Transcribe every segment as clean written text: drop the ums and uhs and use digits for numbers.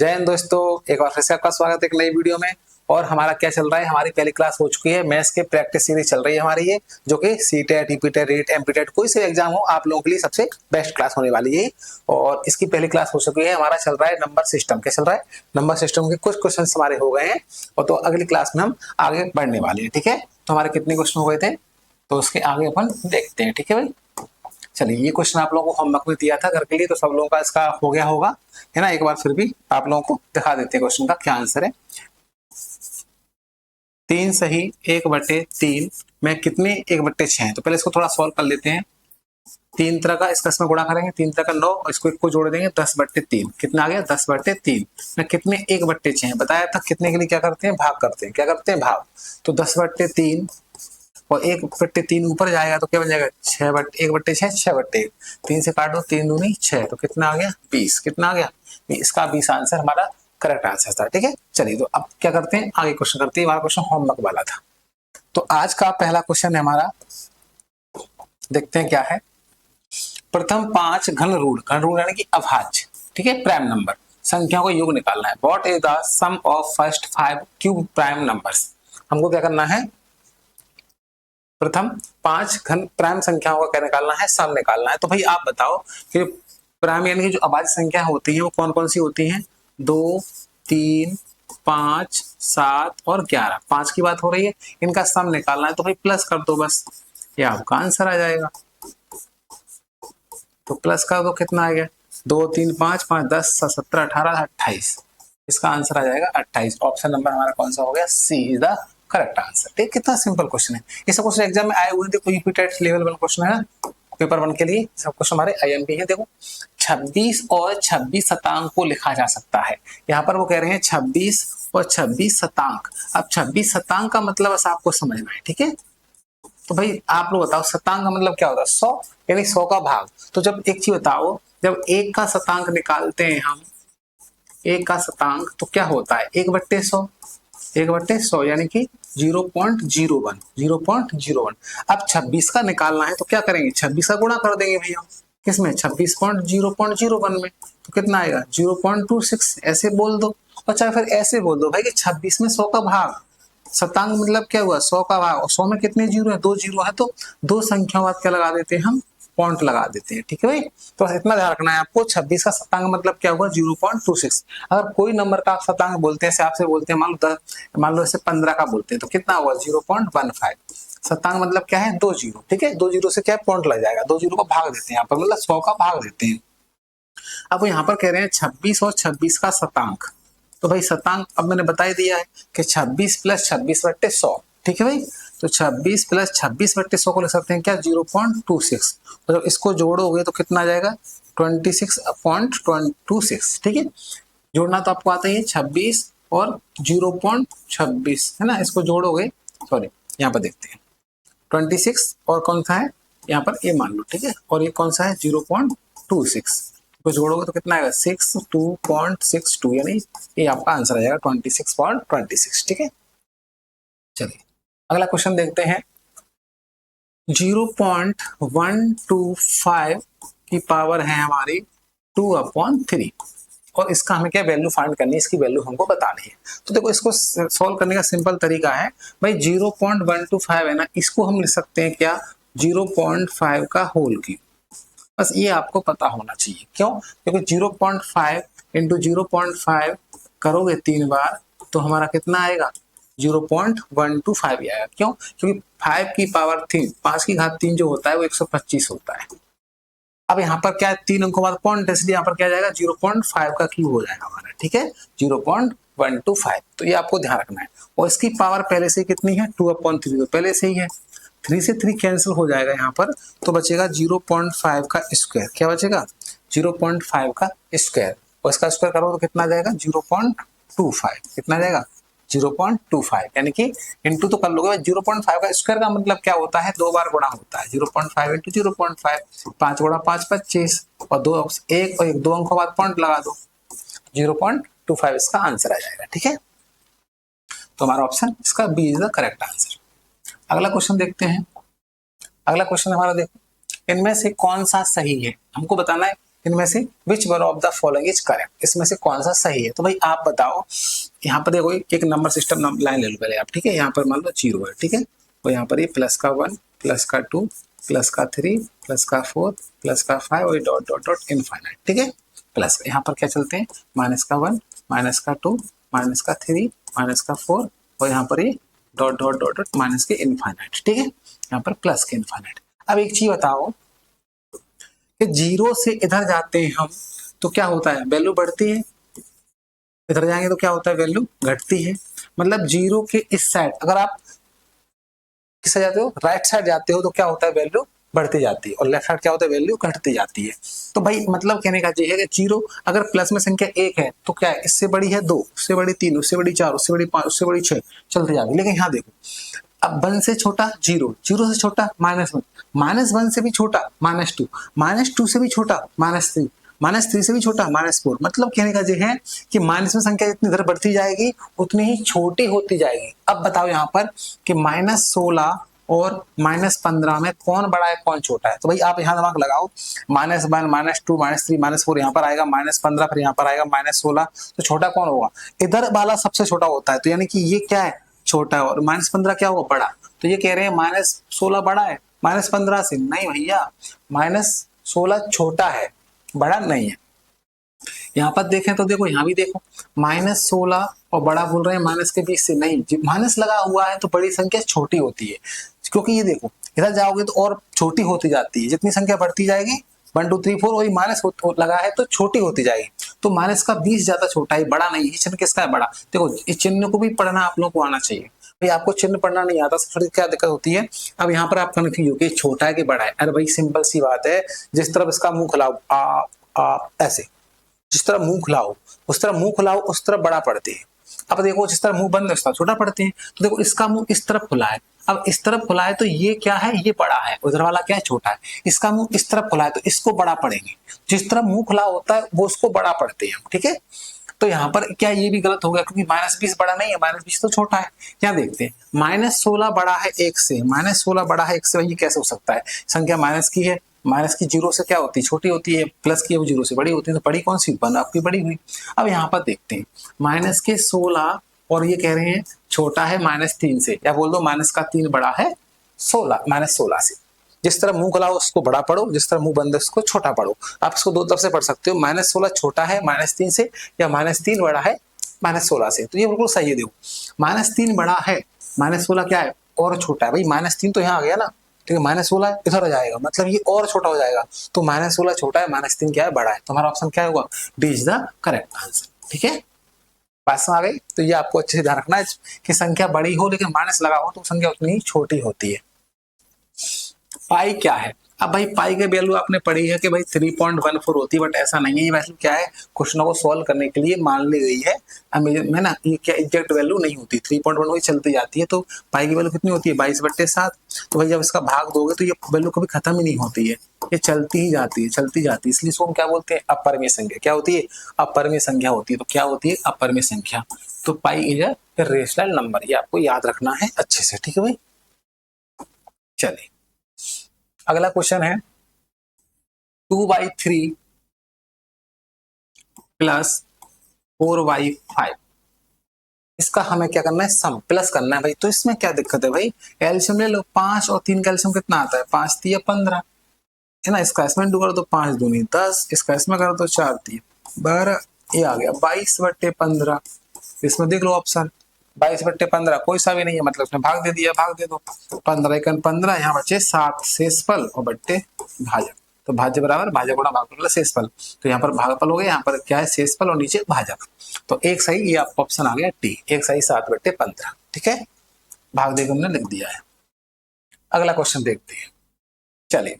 जय हिंद दोस्तों, एक बार फिर से आपका स्वागत है एक नई वीडियो में। और हमारा क्या चल रहा है, हमारी पहली क्लास हो चुकी है। मैथ्स के प्रैक्टिस सीरीज चल रही है हमारी ये, जो कि सीटेट, ईपीटेट, रीट, एमपीटेट कोई से एग्जाम हो आप लोगों के लिए सबसे बेस्ट क्लास होने वाली है। और इसकी पहली क्लास हो चुकी है। हमारा चल रहा है नंबर सिस्टम। क्या चल रहा है? नंबर सिस्टम के कुछ क्वेश्चन हमारे हो गए हैं और तो अगली क्लास में हम आगे बढ़ने वाले हैं। ठीक है, तो हमारे कितने क्वेश्चन हो गए थे तो उसके आगे अपन देखते हैं। ठीक है भाई, चलिए ये क्वेश्चन आप लोगों को होमवर्क में दिया था घर के लिए, तो सब लोगों का इसका हो गया होगा, है ना। एक बार फिर भी आप लोगों को दिखा देते हैं क्वेश्चन का क्या आंसर है। 3 सही 1/3 में कितने 1/6 है? तो पहले इसको थोड़ा सॉल्व कर लेते हैं। 3 तरह का इसका इसमें गुणा करेंगे, 3 तरह का 9 और इसको 1 को जोड़ देंगे 10/3। कितना आ गया? 10/3 में कितने 1/6 है बताया था। कितने के लिए क्या करते हैं? भाग करते हैं। क्या करते हैं? भाग। तो 10/3 और 1/3 ऊपर जाएगा तो क्या बन जाएगा? 1/6 6/1। 3 से काटो, 3 दूनी 6, तो कितना आ गया? 20। कितना आ गया? इसका 20 आंसर हमारा करेक्ट आंसर था। ठीक है, चलिए तो अब क्या करते हैं, आगे क्वेश्चन करते हैं। हमारा क्वेश्चन होमवर्क वाला था, तो आज का पहला क्वेश्चन है हमारा, देखते हैं क्या है। प्रथम 5 घन रूट यानी कि अभाज्य, ठीक है, प्राइम नंबर संख्याओं का योग निकालना है। What is the sum of first 5 cube prime numbers. हमको क्या करना है? प्रथम 5 घन प्राइम संख्याओं का क्या निकालना है? सम निकालना है। तो भाई आप बताओ कि प्राइम यानी कि जो अभाज्य संख्या होती है वो कौन कौन सी होती हैं? 2, 3, 5, 7 और 11। 5 की बात हो रही है, इनका सम निकालना है। तो भाई प्लस कर दो बस, ये आपका आंसर आ जाएगा। तो प्लस कर दो, कितना आ गया? 2, 3, 5, 5, 10, 17, 18, 28। इसका आंसर आ जाएगा 28। ऑप्शन नंबर हमारा कौन सा हो गया? सी इज द करेक्ट आंसर। ठीक, कितना सिंपल क्वेश्चन है। ये सब क्वेश्चन एग्जाम में आए हुए हैं। देखो यूपीटेट लेवल 1 क्वेश्चन है ना, पेपर 1 के लिए सब क्वेश्चन हमारे आईएमपी है। देखो 26 और 26 शतांक को लिखा जा सकता है। यहाँ पर वो कह रहे हैं 26 और 26 शतांक। अब 26 शतांक का मतलब बस आपको समझना है। ठीक है, तो भाई आप लोग बताओ शतांक का मतलब क्या होता है? 100 यानी 100 का भाग। तो जब एक चीज बताओ, जब 1 का शतांक निकालते हैं हम, 1 का शतांक तो क्या होता है? 1/100। 1/100 यानी कि 0.01 0.01। अब 26 का निकालना है तो क्या करेंगे? 26 का गुणा कर देंगे भैया। किसमें? 26.0.01 में। तो कितना आएगा? 0.26। ऐसे बोल दो, और चाहे फिर ऐसे बोल दो भाई कि 26 में 100 का भाग। शतांक मतलब क्या हुआ? 100 का भाग। और 100 में कितने जीरो है? 2 जीरो है। तो दो संख्याओं बाद क्या लगा देते हैं हम? पॉइंट लगा देते हैं। ठीक है भाई, तो इतना ध्यान रखना है आपको। 26 का शतांक मतलब क्या हुआ? 0.26। अगर कोई नंबर का आप शतांक बोलते हैं, आपसे बोलते हैं, मान लो ऐसे 15 का बोलते हैं, तो कितना हुआ? 0.15। शतांक मतलब क्या है? 2 जीरो। ठीक है, 2 जीरो से क्या पॉइंट लग जाएगा? 2 जीरो को भाग देते हैं यहाँ पर, मतलब 100 का भाग देते हैं। अब यहाँ पर कह रहे हैं 26 और 26 का शतांक। तो भाई शतांक अब मैंने बता ही दिया है कि 26 + 26/100। ठीक है भाई, तो 26 + 26/100 को लिख सकते हैं क्या? 0.26। तो जब इसको जोड़ोगे तो कितना आ जाएगा? 26.26। ठीक है, जोड़ना तो आपको आता ही है। 26 और 0.26 है ना, इसको जोड़ोगे, सॉरी यहाँ पर देखते हैं 26 और कौन सा है यहाँ पर, ये मान लो। ठीक है, और ये कौन सा है? 0.26 को जोड़ोगे तो कितना आएगा? 62.62, यानी ये आपका आंसर आ जाएगा 26.26। ठीक है, चलिए अगला क्वेश्चन देखते हैं। 0.125 की पावर है हमारी 2/3, और इसका हमें क्या वैल्यू फाइंड करनी है? इसकी वैल्यू हमको बतानी है। तो देखो इसको सॉल्व करने का सिंपल तरीका है भाई। 0.125 है ना, इसको हम लिख सकते हैं क्या? 0.5 का होल क्यूब। बस ये आपको पता होना चाहिए। क्यों? क्योंकि 0.5 इंटू 0.5 करोगे 3 बार तो हमारा कितना आएगा? 0.125 आएगा। क्यों? क्योंकि 5 की पावर 3, 5 की घात 3 जो होता है वो 125 होता है। अब यहाँ पर क्या है? 3 अंकों बाद पॉइंट, इसलिए यहाँ पर क्या जाएगा? 0.5 का क्यूब हो जाएगा हमारा। ठीक है, 0.125। तो ये आपको ध्यान रखना है। और इसकी पावर पहले से कितनी है? 2/3, तो पहले से ही है। 3 से 3 कैंसिल हो जाएगा यहाँ पर, तो बचेगा 0.5 का स्क्वायर। क्या बचेगा? 0.5 का स्क्वायर। और इसका स्क्वायर करो तो कितना जाएगा? 0.25। कितना जाएगा? 0.25, यानी कि इंटू तो कर लोगे। 0.5 का स्क्वायर का मतलब क्या होता है? 2 बार गुणा होता है। 0.5 इंटू 0.5, 5 गुणा 5 25, और 2 1 और 2 अंकों बाद पॉइंट लगा दो। 0.25 इसका आंसर आ जाएगा। ठीक है, तो हमारा ऑप्शन इसका B is the correct answer. अगला क्वेश्चन देखते हैं। अगला क्वेश्चन हमारा देखो, इनमें से कौन सा सही है? हमको बताना है इनमें से which one of the following is correct, इसमें से कौन सा सही है। तो भाई आप बताओ, यहाँ पर देखो एक नंबर सिस्टम लाइन ले लो पहले आप, ठीक है। यहाँ पर मान लो 0 है, ठीक है। तो यहाँ पर ये प्लस का 1, प्लस का 2, प्लस का 3, प्लस का 4, प्लस का 5 और डॉट डॉट डॉट इनफाइनाइट, ठीक है। प्लस यहाँ पर क्या चलते हैं, माइनस का 1, माइनस का 2, माइनस का 3, माइनस का 4 और यहाँ पर ये dot dot dot dot minus के इनफाइनाइट, ठीक है। यहाँ पर प्लस के इनफाइनाइट। अब एक चीज बताओ कि 0 से इधर जाते हैं हम तो क्या होता है, वैल्यू बढ़ती है, इधर जाएंगे तो क्या होता है, वैल्यू घटती है। मतलब 0 के इस साइड अगर आप किस साइड जाते हो, राइट साइड जाते हो तो क्या होता है, वैल्यू बढ़ती जाती है और लेफ्ट साइड क्या होता है, वैल्यू घटती जाती है। तो भाई मतलब कहने का ये है कि 0 अगर प्लस में संख्या 1 है तो क्या है, इससे बड़ी है 2, उससे बड़ी 3, उससे बड़ी 4, उससे बड़ी 5, उससे बड़ी 6 चलती जाती है। लेकिन यहाँ देखो, अब 1 से छोटा 0, 0 से छोटा -1, -1 से भी छोटा -2, -2 से भी छोटा -3, -3 से भी छोटा -4। मतलब कहने का ये है कि माइनस में संख्या जितनी इधर बढ़ती जाएगी उतनी ही छोटी होती जाएगी। अब बताओ यहाँ पर कि -16 और -15 में कौन बड़ा है कौन छोटा है। तो भाई आप यहाँ दिमाग लगाओ, -1, -2, -3, -4 यहाँ पर आएगा, -15 फिर यहाँ पर आएगा -16, तो छोटा कौन होगा, इधर वाला सबसे छोटा होता है। तो यानी कि ये क्या है, छोटा है, और -15 क्या होगा, बड़ा। तो ये कह रहे हैं -16 बड़ा है -15 से, नहीं भैया, -16 छोटा है, बड़ा नहीं है। यहाँ पर देखें तो देखो, यहाँ भी देखो -16 और बड़ा बोल रहे हैं माइनस के बीच से, नहीं, माइनस लगा हुआ है तो बड़ी संख्या छोटी होती है। क्योंकि ये देखो इधर जाओगे तो और छोटी होती जाती है, जितनी संख्या बढ़ती जाएगी 1 2 3 4 वही माइनस लगा है तो छोटी होती जाएगी। तो माइनस का 20 ज्यादा छोटा है, बड़ा नहीं है। चिन्ह किसका है, बड़ा। देखो इस चिन्ह को भी पढ़ना आप लोगों को आना चाहिए। भाई आपको चिन्ह पढ़ना नहीं आता सबसे क्या दिक्कत होती है। अब यहाँ पर आप कन्फ्यूज हो कि छोटा है कि बड़ा है। अरे भाई सिंपल सी बात है, जिस तरफ इसका मुंह खुलाओ ऐसे, जिस तरह मुंह खुलाओ उस तरह मुंह खुलाओ उस तरफ बड़ा पड़ते हैं। अब देखो जिस तरह मुंह बंद है उस तरह छोटा पड़ते हैं। तो देखो इसका मुंह इस तरफ खुला है, अब इस तरफ खुला है तो ये क्या है, ये बड़ा है, उधर वाला क्या है, छोटा है। इसका मुंह इस तरफ खुला है तो इसको बड़ा पड़ेंगे, जिस तरफ मुंह खुला होता है वो उसको बड़ा पड़ते हैं, ठीक है। तो यहाँ पर क्या ये भी गलत हो गया, क्योंकि -20 बड़ा नहीं है, -20 तो छोटा है। यहाँ देखते हैं -16 बड़ा है 1 से, -16 बड़ा है 1 से, ये कैसे हो सकता है, संख्या माइनस की है, माइनस की 0 से क्या होती है, छोटी होती है, प्लस की है वो 0 से बड़ी होती है, तो बड़ी कौन सी, 1 आपकी बड़ी हुई। अब यहाँ पर देखते हैं -16 और ये कह रहे हैं छोटा है -3 से, या बोल दो -3 बड़ा है 16 -16 से। जिस तरह मुंह खुलाओ उसको बड़ा पढ़ो, जिस तरह मुंह बंद है उसको छोटा पढ़ो। आप इसको दो तरफ से पढ़ सकते हो, -16 छोटा है -3 से, या -3 बड़ा है -16 से। तो ये बिल्कुल सही है। देखो -3 बड़ा है, -16 क्या है, और छोटा है। भाई -3 तो यहाँ आ गया ना, ठीक है, -16 इधर आ जाएगा, मतलब ये और छोटा हो जाएगा। तो -16 छोटा है, -3 क्या है, बड़ा है। तो हमारा ऑप्शन क्या होगा, D is the correct answer, ठीक है। बात समझ आ गई। तो ये आपको अच्छे से ध्यान रखना है कि संख्या बड़ी हो लेकिन माइनस लगा हो तो संख्या उतनी ही छोटी होती है। पाई क्या है, अब भाई पाई के वैल्यू आपने पढ़ी है कि भाई 3.14 होती है, बट ऐसा नहीं है। ये वैल्यू क्या है, क्वेश्चनों को सॉल्व करने के लिए मान ली गई है, में ना ये क्या एग्जैक्ट वैल्यू नहीं होती, 3.1 वही चलती जाती है। तो पाई की वैल्यू कितनी होती है, 22/7। तो भाई जब इसका भाग दोगे तो ये वैल्यू कभी खत्म ही नहीं होती है, ये चलती ही जाती है, चलती जाती है। इसलिए इसको हम क्या बोलते हैं, अपरिमेय संख्या। क्या होती है, अपरिमेय संख्या होती है। तो क्या होती है, अपरिमेय संख्या। तो pi is a rational number, ये आपको याद रखना है अच्छे से, ठीक है भाई। चलिए अगला क्वेश्चन है 2/3 + 4/5। इसका हमें क्या करना है, सम प्लस करना है भाई। तो इसमें क्या दिक्कत है भाई, एलसीएम ले लो। 5 और 3 का एलसीएम कितना आता है, 5 3 15 है ना। इसका इसमें डू करो तो 5 दूनी 10, इसका इसमें करो तो 4 3 12, ये आ गया 22/15। इसमें देख लो ऑप्शन 22/15 कोई सा भी नहीं है, मतलब इसने भाग दे दिया, भाग दे दो। 15 × 15, यहाँ बचे 7 शेषफल और बट्टे भाजक। तो भाज्य बराबर भाजक गुणा भागफल शेषफल। तो यहाँ पर भागफल हो गया, यहाँ पर क्या है, शेषफल और नीचे भाजक। तो एक सही, ये आपका ऑप्शन आ गया टी, एक सही 7/15, ठीक है। भाग देकर हमने लिख दिया है। अगला क्वेश्चन देखते हैं। चलिए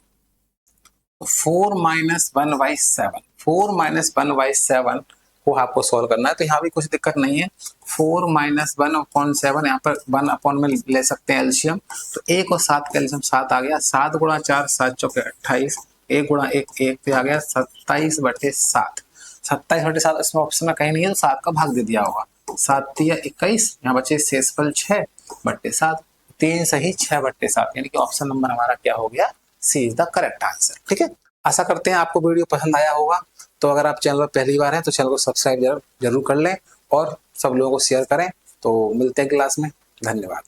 4 - 1/7, 4 - 1/7 को आपको सॉल्व करना है। तो यहाँ भी कुछ दिक्कत नहीं है। 4 - 1/7, यहाँ पर 1 में ले सकते हैं एलसीएम। तो 1 और 7 का एलसीएम 7 आ गया, 7 × 4 7 × 28, 1 × 1 1 पे आ गया 27/7। 27/7 इसमें ऑप्शन में कहीं नहीं है, तो 7 का भाग दे दिया होगा। 7 × 21, यहाँ बचे शेषफल 6/7, 3 सही 6/7, यानी कि ऑप्शन नंबर हमारा क्या हो गया, सी इज द करेक्ट आंसर, ठीक है। आशा करते हैं आपको वीडियो पसंद आया होगा। तो अगर आप चैनल पर पहली बार हैं तो चैनल को सब्सक्राइब जरूर कर लें और सब लोगों को शेयर करें। तो मिलते हैं क्लास में। धन्यवाद।